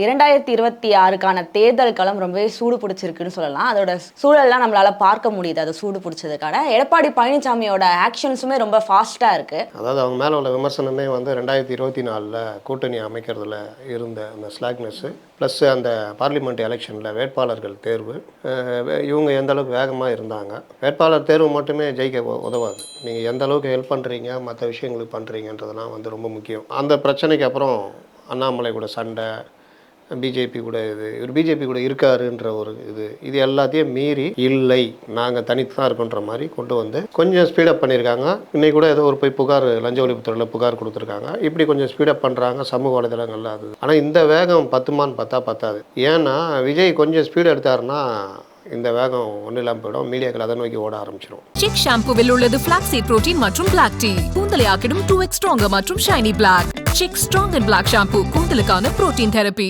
2026க்கான தேர்தல் களம் ரொம்பவே சூடு பிடிச்சிருக்குன்னு சொல்லலாம். அதோட சூழல்லாம் நம்மளால பார்க்க முடியுது. அது சூடு பிடிச்சதுக்கான எடப்பாடி பழனிசாமியோட ஆக்ஷன்ஸுமே ரொம்ப ஃபாஸ்டா இருக்கு. அதாவது அவங்க மேலே உள்ள விமர்சனமே வந்து 2024 கூட்டணி அமைக்கிறதுல இருந்த அந்த ஸ்லாக்னஸ்ஸு ப்ளஸ் அந்த பார்லிமெண்ட் எலெக்ஷனில் வேட்பாளர்கள் தேர்வு, இவங்க எந்த அளவுக்கு வேகமாக இருந்தாங்க. வேட்பாளர் தேர்வு மட்டுமே ஜெயிக்க உதவாது. நீங்கள் எந்த அளவுக்கு ஹெல்ப் பண்ணுறீங்க, மற்ற விஷயங்களுக்கு பண்ணுறீங்கன்றதெல்லாம் வந்து ரொம்ப முக்கியம். அந்த பிரச்சனைக்கு அப்புறம் அண்ணாமலை கூட சண்டை, பிஜேபி கூட இவர் பிஜேபி கூட இருக்காருன்ற ஒரு இது எல்லாத்தையும் மீறி இல்லை, நாங்கள் தனித்து தான் இருக்கோன்ற மாதிரி கொண்டு வந்து கொஞ்சம் ஸ்பீடப் பண்ணியிருக்காங்க. இன்னைக்கு கூட ஏதோ ஒரு போய் புகார், லஞ்ச ஒழிப்புத்துறையில் புகார் கொடுத்துருக்காங்க. இப்படி கொஞ்சம் ஸ்பீடப் பண்ணுறாங்க சமூக வலைதளங்கள்ல. அது ஆனால் இந்த வேகம் பத்துமான்னு பத்தாது. ஏன்னா விஜய் கொஞ்சம் ஸ்பீடு எடுத்தாருன்னா இந்த வேகம் ஒன்றும் இல்லாமல் போயிடும். மீடியாக்கள் அதை நோக்கி ஓட ஆரம்பிச்சிடும். சிக் ஷாம்புவில் உள்ளது ஃபிளாக்ஸீட் புரோட்டீன் மற்றும் பிளாக் டீ. கூந்தலை ஆக்கிடும் 2x ஸ்ட்ராங்கர் மற்றும் shiny black. Chik strong and black shampoo கூந்தலுக்கான புரோட்டீன் தெரப்பி.